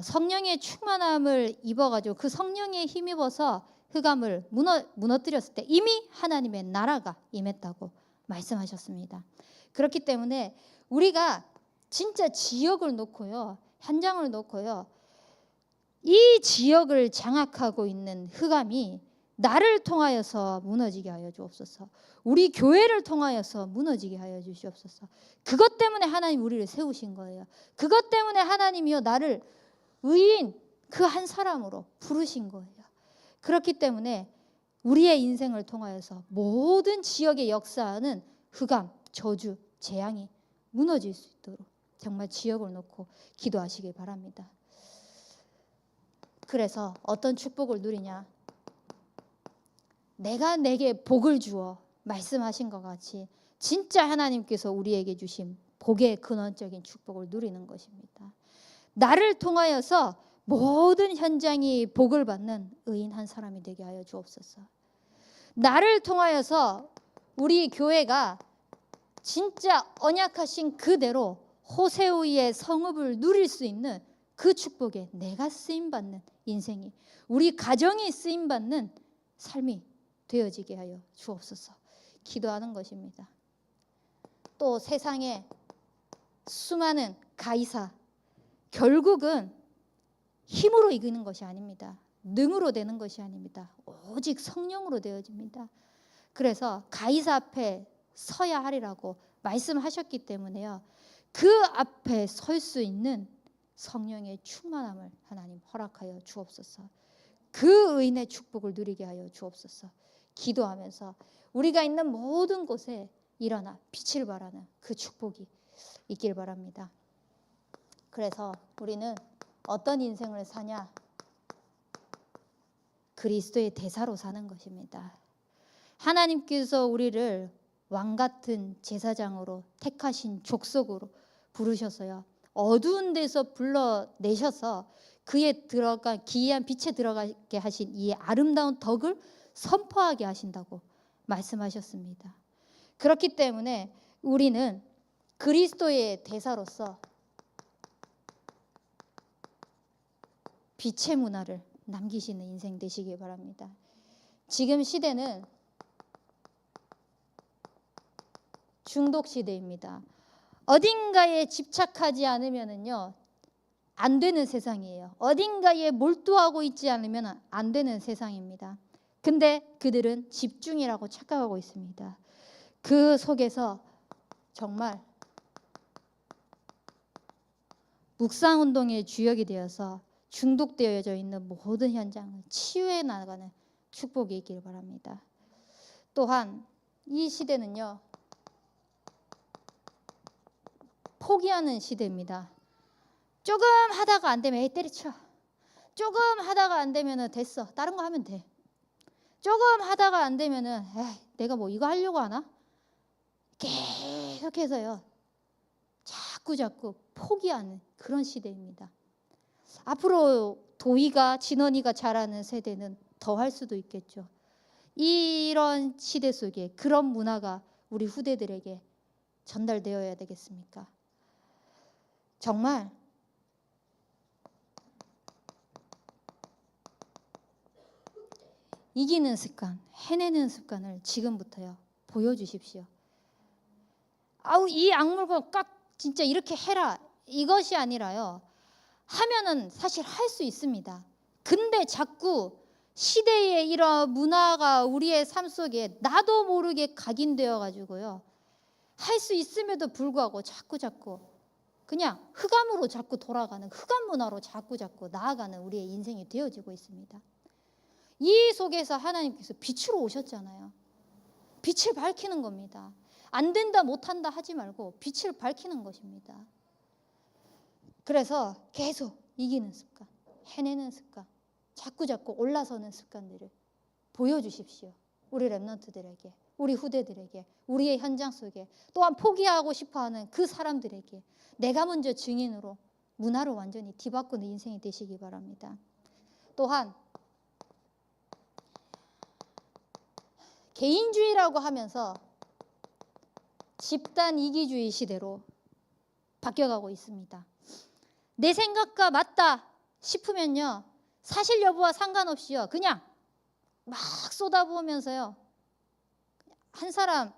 성령의 충만함을 입어가지고 그 성령에 힘입어서 흑암을 무너뜨렸을 때 이미 하나님의 나라가 임했다고 말씀하셨습니다. 그렇기 때문에 우리가 진짜 지역을 놓고요, 현장을 놓고요, 이 지역을 장악하고 있는 흑암이 나를 통하여서 무너지게 하여 주옵소서. 우리 교회를 통하여서 무너지게 하여 주시옵소서. 그것 때문에 하나님 우리를 세우신 거예요. 그것 때문에 하나님이요, 나를 의인 그 한 사람으로 부르신 거예요. 그렇기 때문에 우리의 인생을 통하여서 모든 지역의 역사는 흑암, 저주, 재앙이 무너질 수 있도록 정말 지역을 놓고 기도하시길 바랍니다. 그래서 어떤 축복을 누리냐? 내가 내게 복을 주어 말씀하신 것 같이 진짜 하나님께서 우리에게 주신 복의 근원적인 축복을 누리는 것입니다. 나를 통하여서 모든 현장이 복을 받는 의인 한 사람이 되게 하여 주옵소서. 나를 통하여서 우리 교회가 진짜 언약하신 그대로 호세우의 성읍을 누릴 수 있는 그 축복에 내가 쓰임받는 인생이, 우리 가정이 쓰임받는 삶이 되어지게 하여 주옵소서. 기도하는 것입니다. 또 세상에 수많은 가이사, 결국은 힘으로 이기는 것이 아닙니다. 능으로 되는 것이 아닙니다. 오직 성령으로 되어집니다. 그래서 가이사 앞에 서야 하리라고 말씀하셨기 때문에요, 그 앞에 설 수 있는 성령의 충만함을 하나님 허락하여 주옵소서. 그 의인의 축복을 누리게 하여 주옵소서. 기도하면서 우리가 있는 모든 곳에 일어나 빛을 발하는 그 축복이 있길 바랍니다. 그래서 우리는 어떤 인생을 사냐? 그리스도의 대사로 사는 것입니다. 하나님께서 우리를 왕같은 제사장으로 택하신 족속으로 부르셔서요, 어두운 데서 불러내셔서 그에 들어가 기이한 빛에 들어가게 하신 이 아름다운 덕을 선포하게 하신다고 말씀하셨습니다. 그렇기 때문에 우리는 그리스도의 대사로서 빛의 문화를 남기시는 인생 되시길 바랍니다. 지금 시대는 중독 시대입니다. 어딘가에 집착하지 않으면요, 안 되는 세상이에요. 어딘가에 몰두하고 있지 않으면 안 되는 세상입니다. 근데 그들은 집중이라고 착각하고 있습니다. 그 속에서 정말 묵상운동의 주역이 되어서 중독되어져 있는 모든 현장을 치유해 나가는 축복이 있길 바랍니다. 또한 이 시대는요, 포기하는 시대입니다. 조금 하다가 안 되면 에이 때려쳐. 조금 하다가 안 되면 됐어. 다른 거 하면 돼. 조금 하다가 안 되면은 에이, 내가 뭐 이거 하려고 하나? 계속해서요, 자꾸 포기하는 그런 시대입니다. 앞으로 도희가 진원이가 자라는 세대는 더 할 수도 있겠죠. 이런 시대 속에 그런 문화가 우리 후대들에게 전달되어야 되겠습니까? 정말 이기는 습관, 해내는 습관을 지금부터요 보여주십시오. 아우 이 악물고 깍 진짜 이렇게 해라, 이것이 아니라요, 하면은 사실 할 수 있습니다. 근데 자꾸 시대의 이런 문화가 우리의 삶 속에 나도 모르게 각인되어 가지고요, 할 수 있음에도 불구하고 자꾸 그냥 흑암으로 자꾸 돌아가는, 흑암 문화로 자꾸 나아가는 우리의 인생이 되어지고 있습니다. 이 속에서 하나님께서 빛으로 오셨잖아요. 빛을 밝히는 겁니다. 안 된다 못한다 하지 말고 빛을 밝히는 것입니다. 그래서 계속 이기는 습관, 해내는 습관, 자꾸 올라서는 습관들을 보여주십시오. 우리 렘넌트들에게, 우리 후대들에게, 우리의 현장 속에, 또한 포기하고 싶어하는 그 사람들에게 내가 먼저 증인으로 문화를 완전히 뒤바꾸는 인생이 되시기 바랍니다. 또한 개인주의라고 하면서 집단 이기주의 시대로 바뀌어가고 있습니다. 내 생각과 맞다 싶으면요, 사실 여부와 상관없이요, 그냥 막 쏟아부으면서요, 한 사람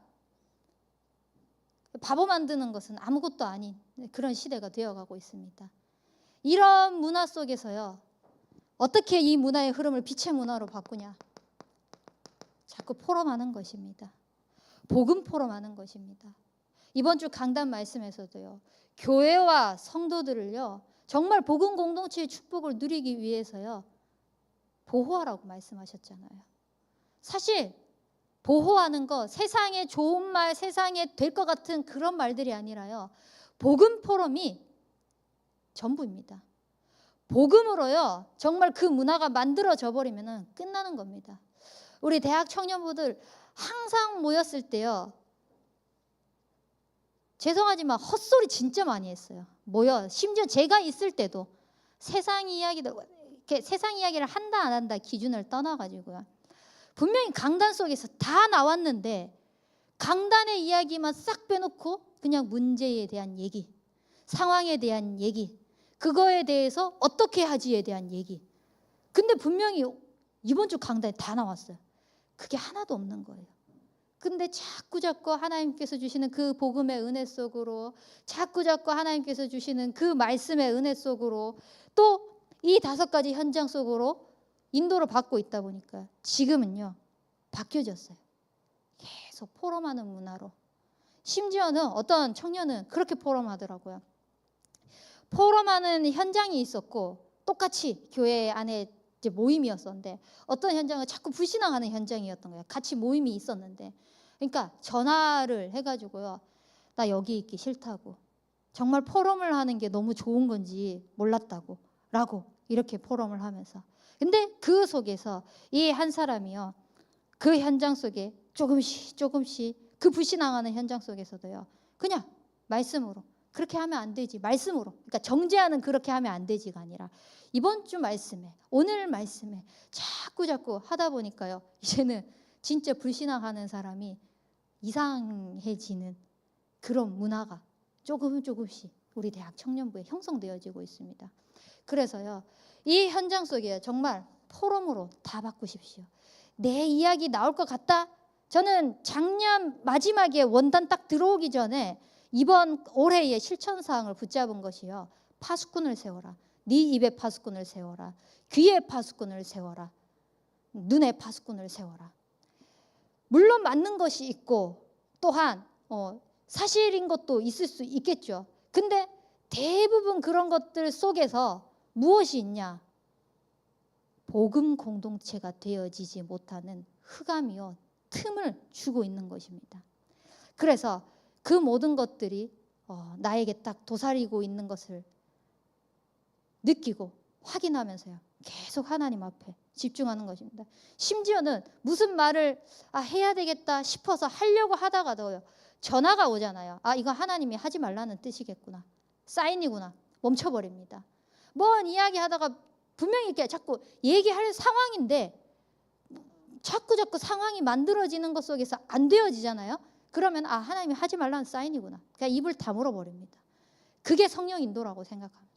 바보 만드는 것은 아무것도 아닌 그런 시대가 되어가고 있습니다. 이런 문화 속에서요, 어떻게 이 문화의 흐름을 빛의 문화로 바꾸냐? 자꾸 포럼하는 것입니다. 복음 포럼하는 것입니다. 이번 주 강단 말씀에서도요, 교회와 성도들을요, 정말 복음 공동체의 축복을 누리기 위해서요, 보호하라고 말씀하셨잖아요. 사실 보호하는 거, 세상에 좋은 말, 세상에 될 것 같은 그런 말들이 아니라요, 복음 포럼이 전부입니다. 복음으로요, 정말 그 문화가 만들어져 버리면 끝나는 겁니다. 우리 대학 청년부들 항상 모였을 때요, 죄송하지만 헛소리 진짜 많이 했어요. 심지어 제가 있을 때도 세상 이야기를 한다 안 한다 기준을 떠나가지고요, 분명히 강단 속에서 다 나왔는데 강단의 이야기만 싹 빼놓고 그냥 문제에 대한 얘기, 상황에 대한 얘기, 그거에 대해서 어떻게 하지에 대한 얘기. 근데 분명히 이번 주 강단에 다 나왔어요. 그게 하나도 없는 거예요. 근데 자꾸 하나님께서 주시는 그 복음의 은혜 속으로, 자꾸 하나님께서 주시는 그 말씀의 은혜 속으로, 또 이 5가지 현장 속으로 인도를 받고 있다 보니까 지금은요, 바뀌어졌어요. 계속 포럼하는 문화로. 심지어는 어떤 청년은 그렇게 포럼하더라고요. 포럼하는 현장이 있었고, 똑같이 교회 안에 이제 모임이었었는데, 어떤 현장은 자꾸 불신앙하는 현장이었던 거예요. 같이 모임이 있었는데, 그러니까 전화를 해가지고요, 나 여기 있기 싫다고, 정말 포럼을 하는 게 너무 좋은 건지 몰랐다고 라고 이렇게 포럼을 하면서, 근데 그 속에서 이 한 사람이요, 그 현장 속에 조금씩 그 불신앙하는 현장 속에서도요, 그냥 말씀으로 그렇게 하면 안 되지, 말씀으로, 그러니까 정죄하는 그렇게 하면 안 되지가 아니라 이번 주 말씀에, 오늘 말씀에 자꾸 하다 보니까요, 이제는 진짜 불신앙하는 사람이 이상해지는 그런 문화가 조금씩 우리 대학 청년부에 형성되어지고 있습니다. 그래서요, 이 현장 속에 정말 포럼으로 다 바꾸십시오. 내 이야기 나올 것 같다? 저는 작년 마지막에 원단 딱 들어오기 전에 이번 올해의 실천사항을 붙잡은 것이요, 파수꾼을 세워라. 네 입에 파수꾼을 세워라. 귀에 파수꾼을 세워라. 눈에 파수꾼을 세워라. 물론 맞는 것이 있고, 또한 사실인 것도 있을 수 있겠죠. 근데 대부분 그런 것들 속에서 무엇이 있냐? 복음 공동체가 되어지지 못하는 흑암이요, 틈을 주고 있는 것입니다. 그래서 그 모든 것들이 나에게 딱 도사리고 있는 것을 느끼고 확인하면서요, 계속 하나님 앞에 집중하는 것입니다. 심지어는 무슨 말을 해야 되겠다 싶어서 하려고 하다가도요, 전화가 오잖아요. 이거 하나님이 하지 말라는 뜻이겠구나, 사인이구나, 멈춰버립니다. 뭔 이야기하다가 분명히 이렇게 자꾸 얘기할 상황인데 자꾸 상황이 만들어지는 것 속에서 안 되어지잖아요. 그러면 하나님이 하지 말라는 사인이구나, 그냥 입을 다물어 버립니다. 그게 성령 인도라고 생각합니다.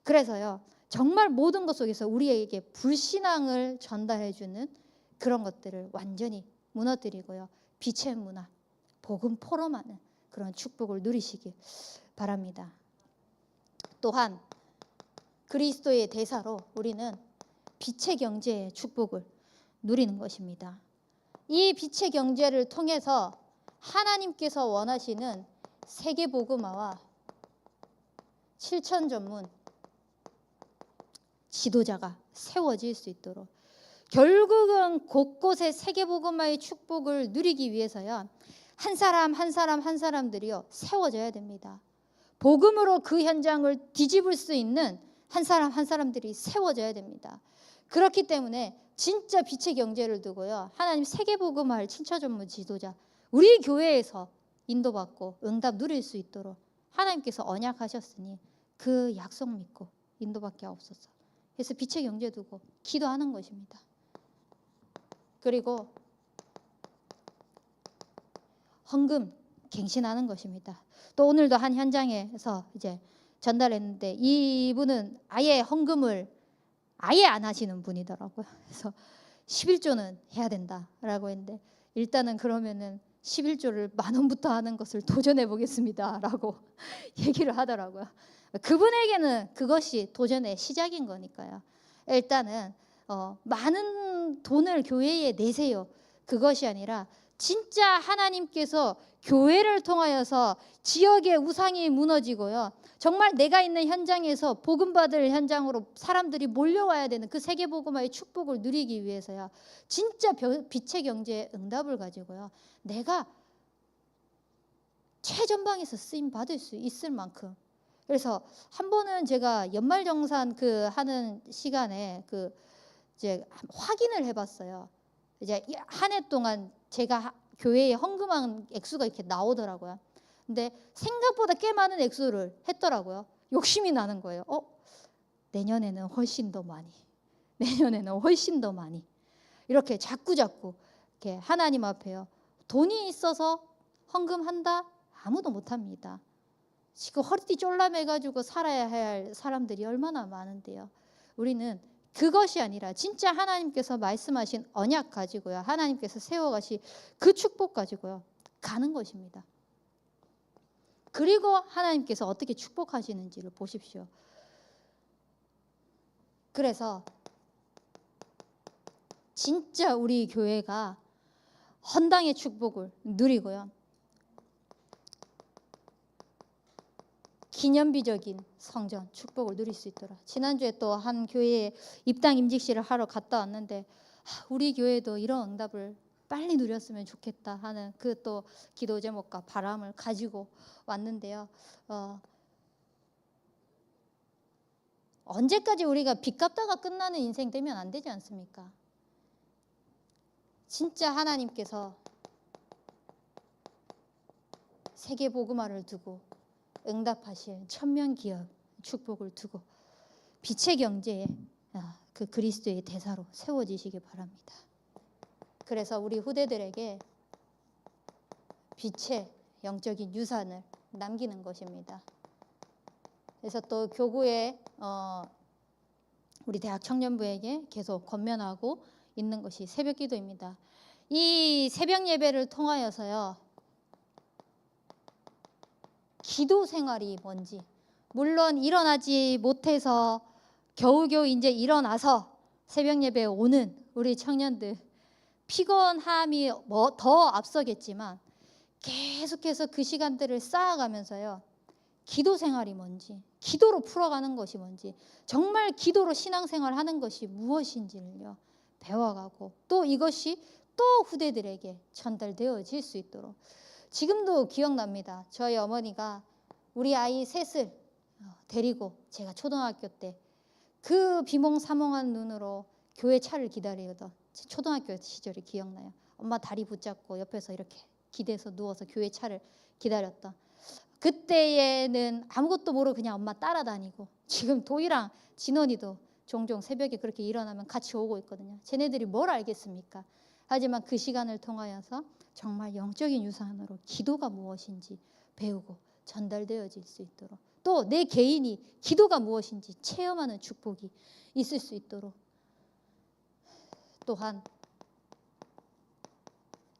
그래서요, 정말 모든 것 속에서 우리에게 불신앙을 전달해주는 그런 것들을 완전히 무너뜨리고요, 빛의 문화, 복음 포럼하는 그런 축복을 누리시길 바랍니다. 또한 그리스도의 대사로 우리는 빛의 경제의 축복을 누리는 것입니다. 이 빛의 경제를 통해서 하나님께서 원하시는 세계복음화와 실천 전문 지도자가 세워질 수 있도록 결국은 곳곳에 세계복음화의 축복을 누리기 위해서요, 한 사람 한 사람 한 사람들이요 세워져야 됩니다. 복음으로 그 현장을 뒤집을 수 있는 한 사람 한 사람들이 세워져야 됩니다. 그렇기 때문에 진짜 빛의 경제를 두고요, 하나님 세계복음화를 친처 전문 지도자, 우리 교회에서 인도받고 응답 누릴 수 있도록 하나님께서 언약하셨으니 그 약속 믿고 인도받게 하옵소서. 그래서 빛의 경제 두고 기도하는 것입니다. 그리고 헌금 갱신하는 것입니다. 또 오늘도 한 현장에서 이제 전달했는데, 이분은 아예 헌금을 아예 안 하시는 분이더라고요. 그래서 11조는 해야 된다라고 했는데, 일단은 그러면은 11조를 10,000원부터 하는 것을 도전해 보겠습니다라고 얘기를 하더라고요. 그분에게는 그것이 도전의 시작인 거니까요. 일단은 많은 돈을 교회에 내세요. 그것이 아니라 진짜 하나님께서 교회를 통하여서 지역의 우상이 무너지고요, 정말 내가 있는 현장에서 복음받을 현장으로 사람들이 몰려와야 되는 그 세계복음화의 축복을 누리기 위해서야 진짜 빛의 경제의 응답을 가지고요, 내가 최전방에서 쓰임 받을 수 있을 만큼. 그래서 한 번은 제가 연말정산 하는 시간에 이제 확인을 해봤어요. 이제 한 해 동안 제가 교회에 헌금한 액수가 이렇게 나오더라고요. 근데 생각보다 꽤 많은 액수를 했더라고요. 욕심이 나는 거예요. 내년에는 훨씬 더 많이, 내년에는 훨씬 더 많이. 이렇게 자꾸 이렇게 하나님 앞에요, 돈이 있어서 헌금한다? 아무도 못합니다. 지금 허리띠 쫄라매가지고 살아야 할 사람들이 얼마나 많은데요. 우리는 그것이 아니라 진짜 하나님께서 말씀하신 언약 가지고요, 하나님께서 세워가신 그 축복 가지고요 가는 것입니다. 그리고 하나님께서 어떻게 축복하시는지를 보십시오. 그래서 진짜 우리 교회가 헌당의 축복을 누리고요, 기념비적인 성전 축복을 누릴 수 있도록. 지난주에 또 한 교회에 입당 임직식을 하러 갔다 왔는데, 우리 교회도 이런 응답을 빨리 누렸으면 좋겠다 하는 그 또 기도 제목과 바람을 가지고 왔는데요. 언제까지 우리가 빚 갚다가 끝나는 인생 되면 안 되지 않습니까? 진짜 하나님께서 세계 복음화를 두고 응답하실 천명기업 축복을 두고 빛의 경제에 그 그리스도의 대사로 세워지시기 바랍니다. 그래서 우리 후대들에게 빛의 영적인 유산을 남기는 것입니다. 그래서 또 교구에 우리 대학 청년부에게 계속 권면하고 있는 것이 새벽 기도입니다. 이 새벽 예배를 통하여서요, 기도 생활이 뭔지, 물론 일어나지 못해서 겨우겨우 이제 일어나서 새벽 예배에 오는 우리 청년들, 피곤함이 더 앞서겠지만 계속해서 그 시간들을 쌓아가면서요, 기도 생활이 뭔지, 기도로 풀어가는 것이 뭔지, 정말 기도로 신앙생활 하는 것이 무엇인지를요 배워가고, 또 이것이 또 후대들에게 전달되어질 수 있도록. 지금도 기억납니다. 저희 어머니가 우리 아이 셋을 데리고 제가 초등학교 때 그 비몽사몽한 눈으로 교회 차를 기다리던 초등학교 시절이 기억나요. 엄마 다리 붙잡고 옆에서 이렇게 기대서 누워서 교회 차를 기다렸던 그때에는 아무것도 모르고 그냥 엄마 따라다니고, 지금 도희랑 진원이도 종종 새벽에 그렇게 일어나면 같이 오고 있거든요. 쟤네들이 뭘 알겠습니까? 하지만 그 시간을 통하여서 정말 영적인 유산으로 기도가 무엇인지 배우고 전달되어질 수 있도록, 또 내 개인이 기도가 무엇인지 체험하는 축복이 있을 수 있도록, 또한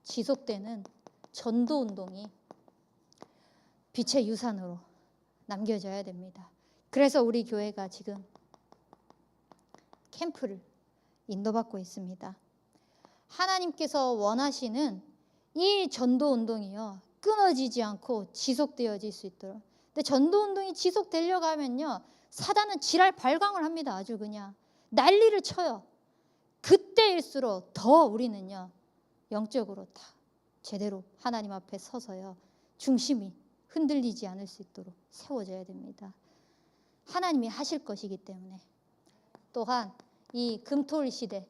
지속되는 전도운동이 빛의 유산으로 남겨져야 됩니다. 그래서 우리 교회가 지금 캠프를 인도받고 있습니다. 하나님께서 원하시는 이 전도운동이요, 끊어지지 않고 지속되어질 수 있도록. 근데 전도운동이 지속되려고 하면요, 사단은 지랄 발광을 합니다. 아주 그냥 난리를 쳐요. 그때일수록 더 우리는요 영적으로 다 제대로 하나님 앞에 서서요 중심이 흔들리지 않을 수 있도록 세워져야 됩니다. 하나님이 하실 것이기 때문에. 또한 이 금토일 시대,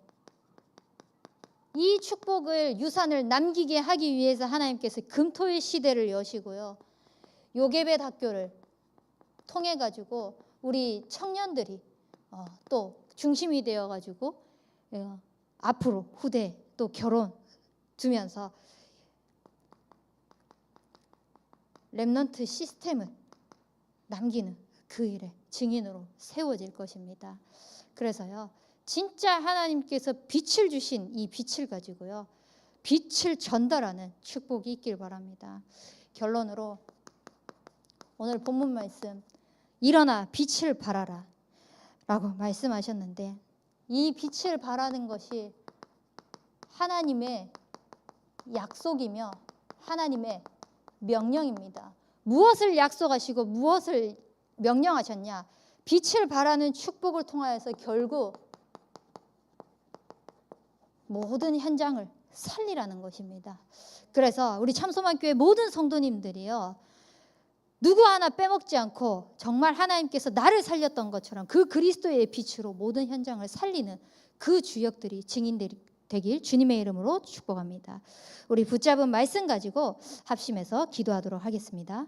이 축복을 유산을 남기게 하기 위해서 하나님께서 금토일 시대를 여시고요 요게벳 학교를 통해 가지고 우리 청년들이 또 중심이 되어 가지고 앞으로 후대 또 결혼 두면서 렘넌트 시스템을 남기는 그 일의 증인으로 세워질 것입니다. 그래서요 진짜 하나님께서 빛을 주신 이 빛을 가지고요 빛을 전달하는 축복이 있길 바랍니다. 결론으로 오늘 본문 말씀 일어나 빛을 발하라 라고 말씀하셨는데 이 빛을 발하는 것이 하나님의 약속이며 하나님의 명령입니다. 무엇을 약속하시고 무엇을 명령하셨냐? 빛을 발하는 축복을 통하여서 결국 모든 현장을 살리라는 것입니다. 그래서 우리 참소만교회 모든 성도님들이요 누구 하나 빼먹지 않고 정말 하나님께서 나를 살렸던 것처럼 그 그리스도의 빛으로 모든 현장을 살리는 그 주역들이 증인들이 되길 주님의 이름으로 축복합니다. 우리 붙잡은 말씀 가지고 합심해서 기도하도록 하겠습니다.